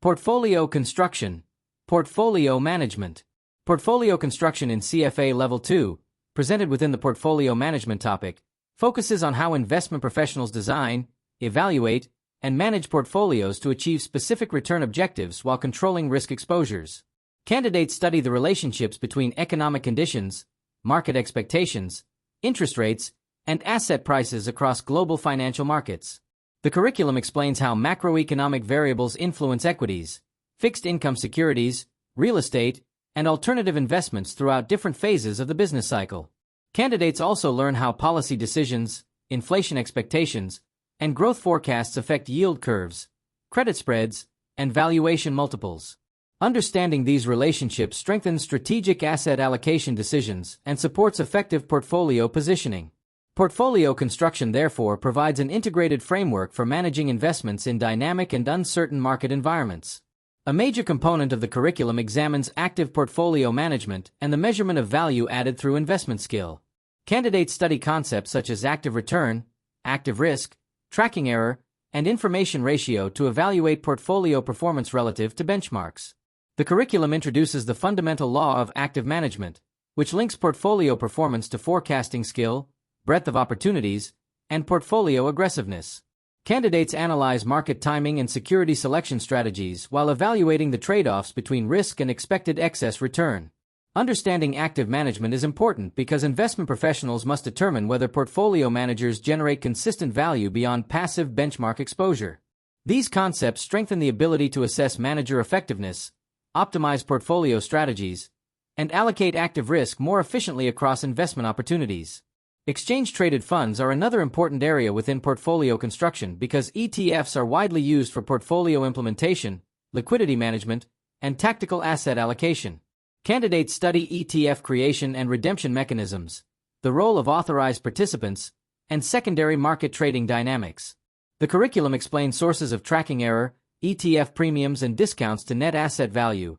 Portfolio construction, portfolio management. Portfolio construction in CFA Level 2, presented within the portfolio management topic, focuses on how investment professionals design, evaluate, and manage portfolios to achieve specific return objectives while controlling risk exposures. Candidates study the relationships between economic conditions, market expectations, interest rates, and asset prices across global financial markets. The curriculum explains how macroeconomic variables influence equities, fixed income securities, real estate, and alternative investments throughout different phases of the business cycle. Candidates also learn how policy decisions, inflation expectations, and growth forecasts affect yield curves, credit spreads, and valuation multiples. Understanding these relationships strengthens strategic asset allocation decisions and supports effective portfolio positioning. Portfolio construction, therefore, provides an integrated framework for managing investments in dynamic and uncertain market environments. A major component of the curriculum examines active portfolio management and the measurement of value added through investment skill. Candidates study concepts such as active return, active risk, tracking error, and information ratio to evaluate portfolio performance relative to benchmarks. The curriculum introduces the fundamental law of active management, which links portfolio performance to forecasting skill, breadth of opportunities, and portfolio aggressiveness. Candidates analyze market timing and security selection strategies while evaluating the trade-offs between risk and expected excess return. Understanding active management is important because investment professionals must determine whether portfolio managers generate consistent value beyond passive benchmark exposure. These concepts strengthen the ability to assess manager effectiveness, optimize portfolio strategies, and allocate active risk more efficiently across investment opportunities. Exchange-traded funds are another important area within portfolio construction because ETFs are widely used for portfolio implementation, liquidity management, and tactical asset allocation. Candidates study ETF creation and redemption mechanisms, the role of authorized participants, and secondary market trading dynamics. The curriculum explains sources of tracking error, ETF premiums and discounts to net asset value,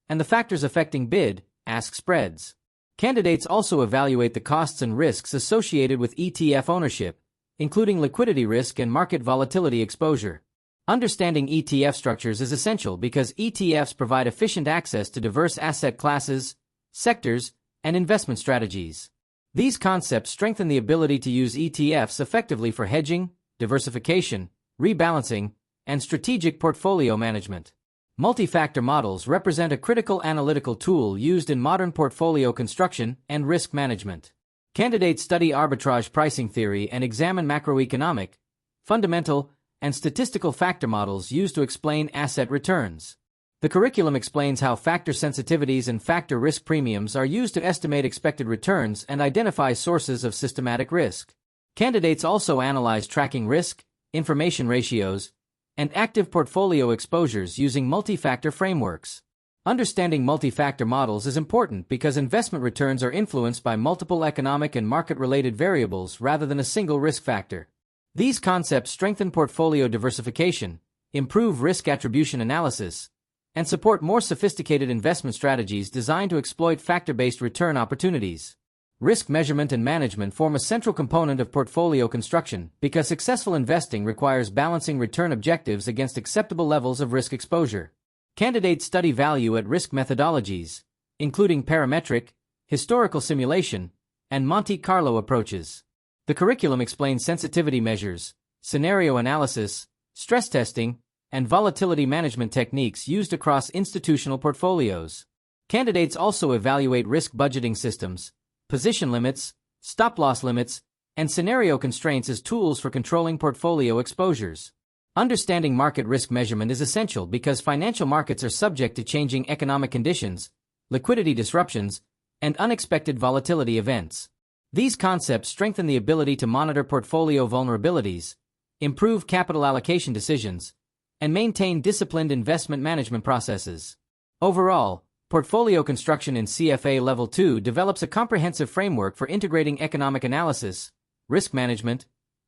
and the factors affecting bid-ask spreads. Candidates also evaluate the costs and risks associated with ETF ownership, including liquidity risk and market volatility exposure. Understanding ETF structures is essential because ETFs provide efficient access to diverse asset classes, sectors, and investment strategies. These concepts strengthen the ability to use ETFs effectively for hedging, diversification, rebalancing, and strategic portfolio management. Multi-factor models represent a critical analytical tool used in modern portfolio construction and risk management. Candidates study arbitrage pricing theory and examine macroeconomic, fundamental, and statistical factor models used to explain asset returns. The curriculum explains how factor sensitivities and factor risk premiums are used to estimate expected returns and identify sources of systematic risk. Candidates also analyze tracking risk, information ratios, and active portfolio exposures using multi-factor frameworks. Understanding multi-factor models is important because investment returns are influenced by multiple economic and market-related variables rather than a single risk factor. These concepts strengthen portfolio diversification, improve risk attribution analysis, and support more sophisticated investment strategies designed to exploit factor-based return opportunities. Risk measurement and management form a central component of portfolio construction because successful investing requires balancing return objectives against acceptable levels of risk exposure. Candidates study value at risk methodologies, including parametric, historical simulation, and Monte Carlo approaches. The curriculum explains sensitivity measures, scenario analysis, stress testing, and volatility management techniques used across institutional portfolios. Candidates also evaluate risk budgeting systems, position limits, stop-loss limits, and scenario constraints as tools for controlling portfolio exposures. Understanding market risk measurement is essential because financial markets are subject to changing economic conditions, liquidity disruptions, and unexpected volatility events. These concepts strengthen the ability to monitor portfolio vulnerabilities, improve capital allocation decisions, and maintain disciplined investment management processes. Overall, portfolio construction in CFA Level 2 develops a comprehensive framework for integrating economic analysis, risk management,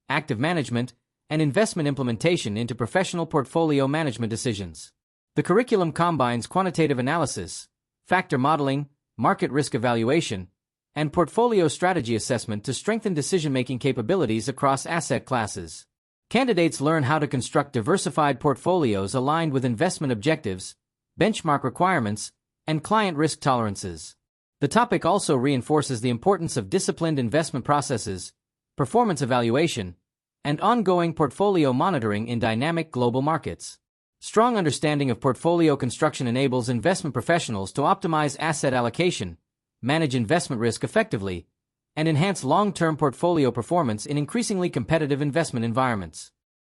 active management, and investment implementation into professional portfolio management decisions. The curriculum combines quantitative analysis, factor modeling, market risk evaluation, and portfolio strategy assessment to strengthen decision-making capabilities across asset classes. Candidates learn how to construct diversified portfolios aligned with investment objectives, benchmark requirements, and client risk tolerances. The topic also reinforces the importance of disciplined investment processes, performance evaluation, and ongoing portfolio monitoring in dynamic global markets. Strong understanding of portfolio construction enables investment professionals to optimize asset allocation, manage investment risk effectively, and enhance long-term portfolio performance in increasingly competitive investment environments.